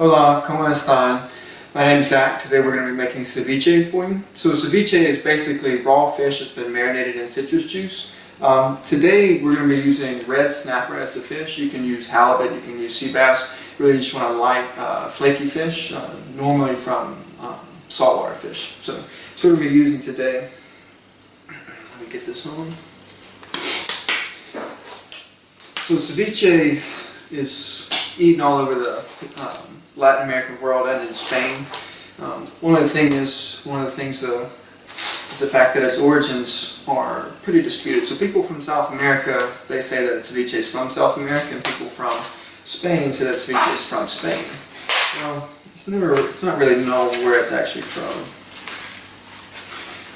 Hola, ¿cómo están? My name's Zach. Today we're going to be making ceviche for you. So ceviche is basically raw fish that's been marinated in citrus juice. Today we're going to be using red snapper as the fish. You can use halibut, you can use sea bass. Really just want a light, flaky fish, normally from saltwater fish. So that's what we're going to be using today. Let me get this on. So ceviche is eaten all over the Latin American world and in Spain. One of the things is the fact that its origins are pretty disputed. So people from South America, they say that ceviche is from South America, and people from Spain say that ceviche is from Spain. Well, it's not really known where it's actually from.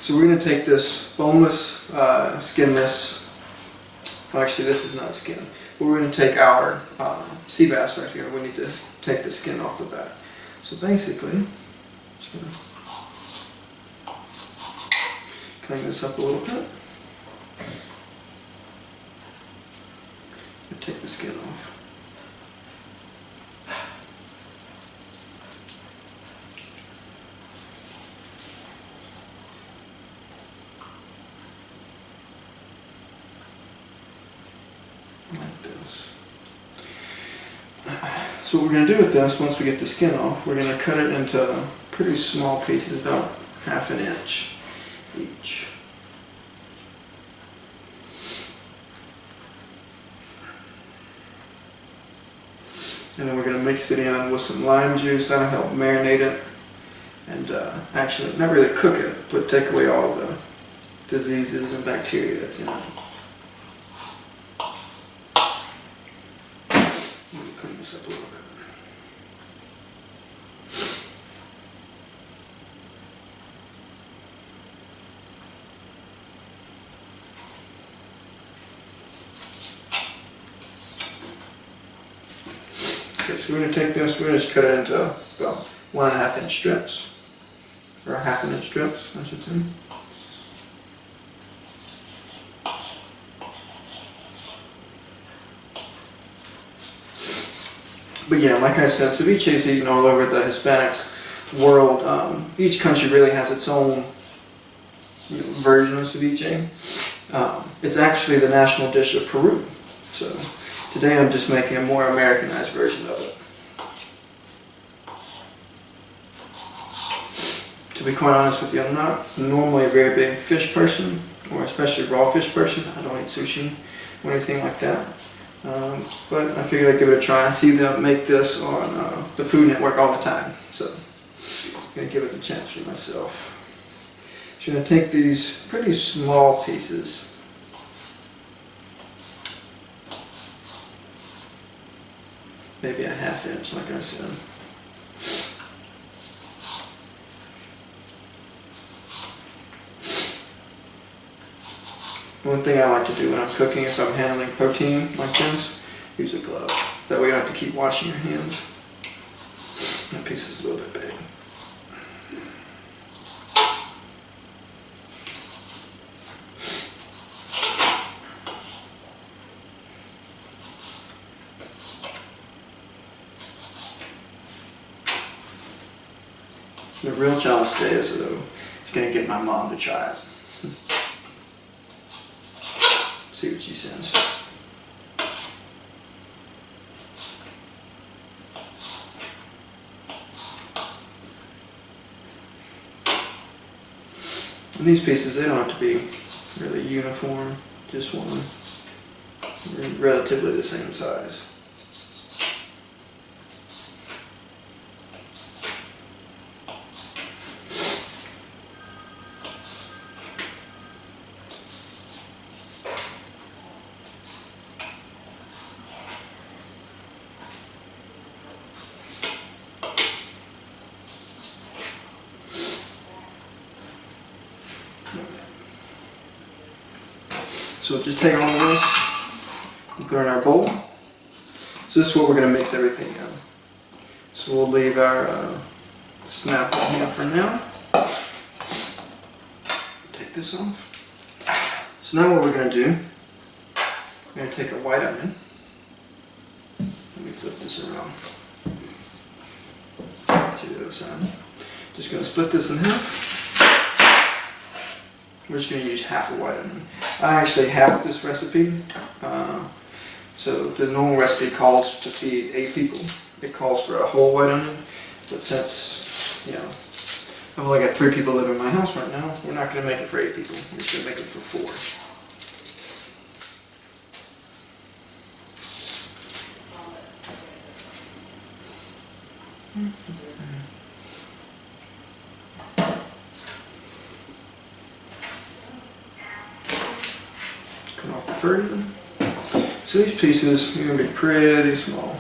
So we're going to take this boneless, skinless, well actually this is not skin, but we're going to take our sea bass right here. We need to take the skin off the back. So basically, I'm just going to clean this up a little bit. And take the skin off. Like this. So what we're going to do with this, once we get the skin off, we're going to cut it into pretty small pieces, about ½ an inch each. And then we're going to mix it in with some lime juice. That'll help marinate it. And actually, not really cook it, but take away all the diseases and bacteria that's in it. Clean this up a little bit. Okay, so we're going to take this, we're going to just cut it into about 1½ inch strips, or ½ an inch strips, I should say. But yeah, like I said, ceviche is eaten all over the Hispanic world. Each country really has its own version of ceviche. It's actually the national dish of Peru. So today I'm just making a more Americanized version of it. To be quite honest with you, I'm not normally a very big fish person, or especially raw fish person. I don't eat sushi or anything like that. But I figured I'd give it a try. I see them make this on the Food Network all the time, so I'm going to give it a chance for myself. So I'm going to take these pretty small pieces. Maybe a ½ inch, like I said. One thing I like to do when I'm cooking, if I'm handling protein like this, use a glove. That way you don't have to keep washing your hands. That piece is a little bit big. The real challenge today is going to get my mom to try it. See what she says. And these pieces, they don't have to be really uniform, just one relatively the same size. So just take all of this and put it in our bowl. So this is what we're going to mix everything in. So we'll leave our snap in here for now. Take this off. So now what we're going to do, we're going to take a white onion. Let me flip this around. other side. Just going to split this in half. We're just going to use half a white onion. I actually have this recipe. So the normal recipe calls to feed 8 people. It calls for a whole white onion. But since, I've only got 3 people living in my house right now, we're not going to make it for 8 people. We're just going to make it for 4. Cut off the fur. So these pieces are going to be pretty small.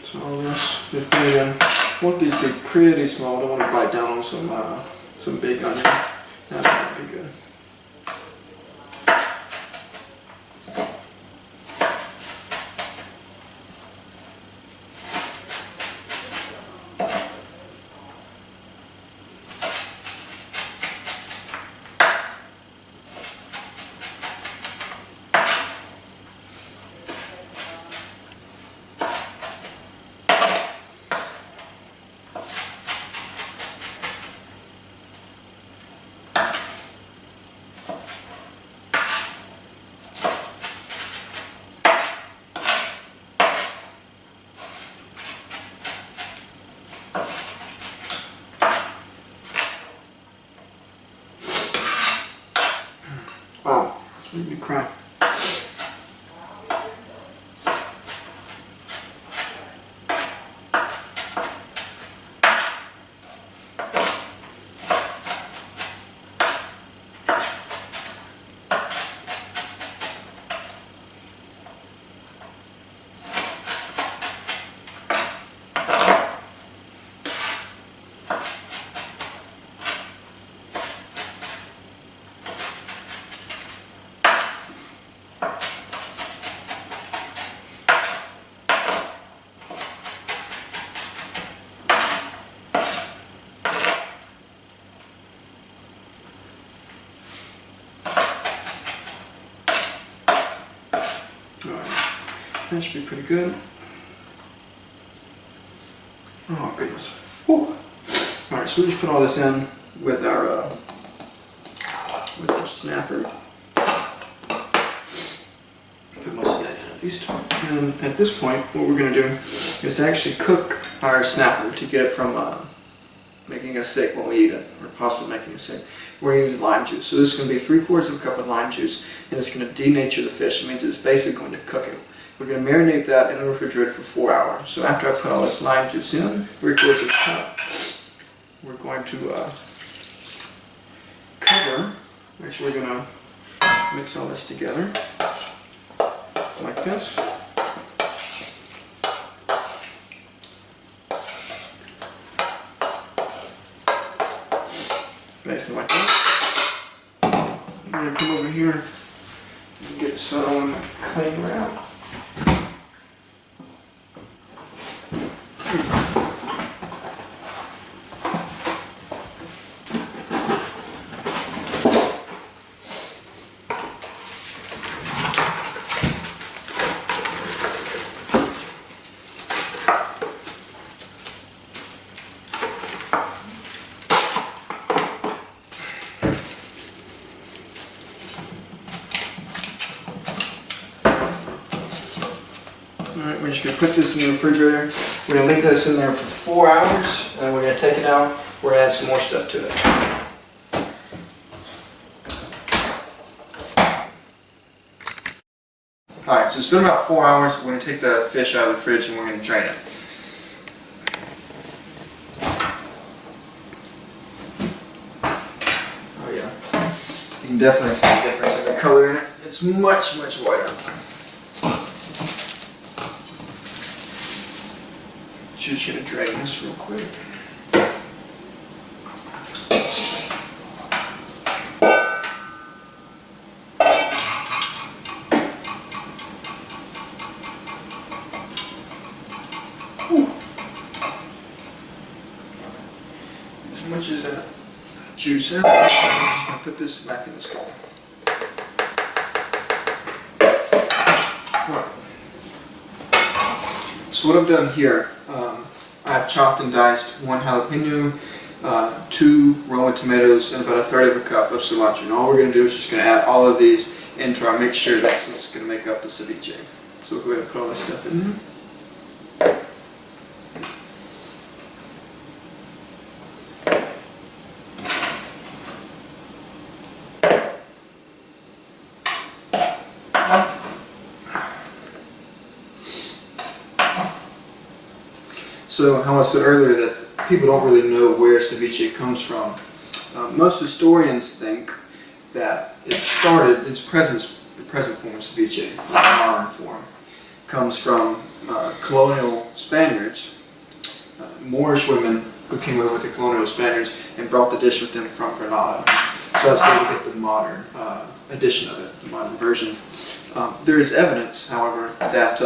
So all this, just put it in. I want these to be pretty small. I don't want to bite down on some big onion. That's not be good. Wow, it's making me cry. That should be pretty good. Oh goodness. Whew. Alright, so we just put all this in with our snapper. Put most of that in at least. And at this point, what we're going to do is to actually cook our snapper to get it from making us sick when we eat it, or possibly making us sick. We're going to use lime juice. So this is going to be 3/4 cup of lime juice, and it's going to denature the fish. It means it's basically going to cook it. We're going to marinate that in the refrigerator for 4 hours. So after I put all this lime juice in, 3/4 cup, we're going to cover. Actually, we're going to mix all this together like this. Basically like that. I'm going to come over here and get some cling wrap. Alright, we're just going to put this in the refrigerator. We're going to leave this in there for 4 hours, and we're going to take it out, we're gonna add some more stuff to it. Alright, so it's been about 4 hours. We're going to take the fish out of the fridge and we're going to drain it. Oh yeah. You can definitely see the difference in the color in it. It's much, much whiter. Just going to drain this real quick. As much as that juice out, I'm just going to put this back in this bowl. Right. So what I've done here, I've chopped and diced 1 jalapeno, 2 Roma tomatoes, and about 1/3 of a cup of cilantro. And all we're going to do is just going to add all of these into our mixture. That's what's going to make up the ceviche. So we'll go ahead and put all this stuff in there. So, how I said earlier that people don't really know where ceviche comes from. Most historians think that it started, the present form of ceviche, the modern form, comes from colonial Spaniards, Moorish women who came over with the colonial Spaniards and brought the dish with them from Granada. So that's where we get the modern edition of it, the modern version. There is evidence, however, that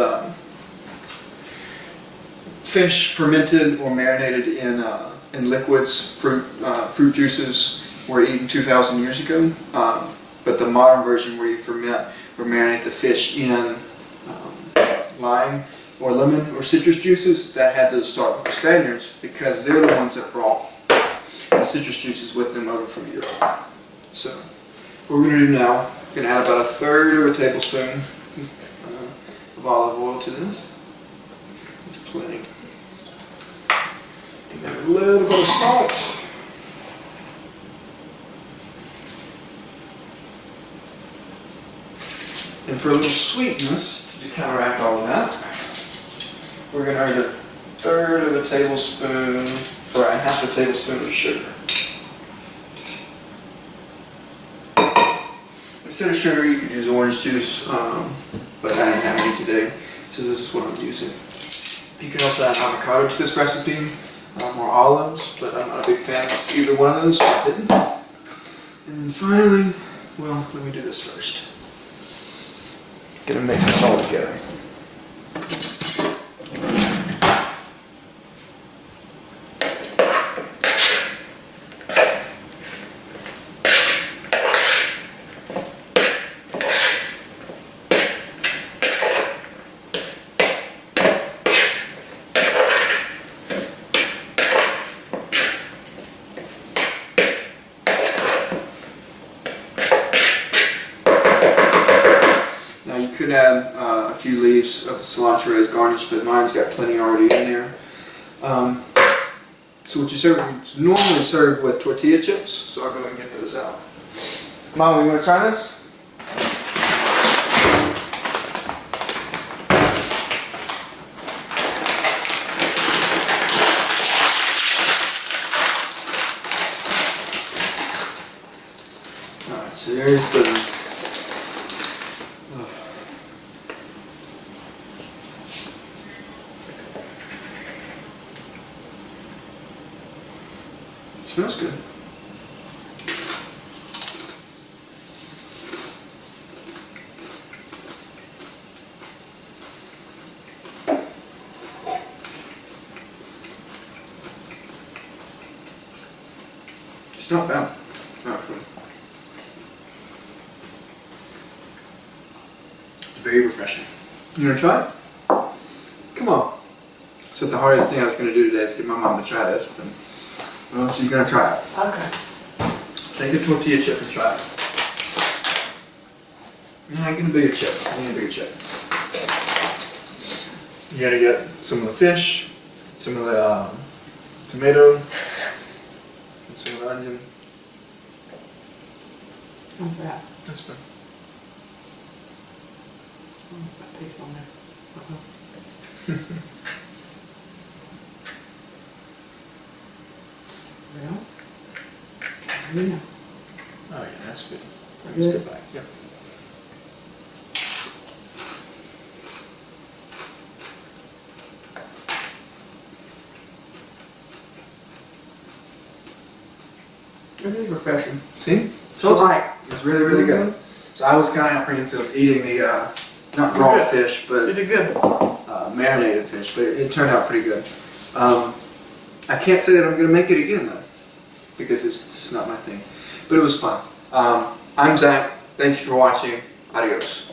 fish fermented or marinated in liquids, fruit juices, were eaten 2,000 years ago. But the modern version, where you ferment or marinate the fish in lime or lemon or citrus juices, that had to start with the Spaniards because they're the ones that brought the citrus juices with them over from Europe. So what we're going to do now, we're going to add about 1/3 of a tablespoon of olive oil to this. It's plenty. And a little bit of salt. And for a little sweetness, to counteract all of that, we're going to add 1/3 of a tablespoon, or 1/2 a tablespoon of sugar. Instead of sugar, you could use orange juice, but I didn't have any today, so this is what I'm using. You can also add avocado to this recipe, or olives, but I'm not a big fan of either one of those, so I didn't. And then finally, well, let me do this first. Gonna mix this all together. You could add a few leaves of the cilantro as garnish, but mine's got plenty already in there. So what you serve, it's normally served with tortilla chips, so I'll go ahead and get those out. Mom, you want to try this? Alright, so here's the smells good. It's not bad. Actually. Very refreshing. You want to try it? Come on. So the hardest thing I was going to do today is get my mom to try this. But well, she's going to try it. Okay. Take a tortilla chip and try it. Yeah, get a bigger chip. I need a bigger chip. You gotta get some of the fish, some of the tomato, How's that? That's fine. Oh, that paste on there. Uh-oh. Well, yeah. Oh yeah, that's good. That's Good. good back. Yep. It is refreshing. See? So right. It's really, really good. So I was kind of apprehensive of eating the, not raw Good. fish, You but did good. marinated fish, but it turned out pretty good. I can't say that I'm going to make it again though, because it's just not my thing. But it was fun. I'm Zach. Thank you for watching. Adios.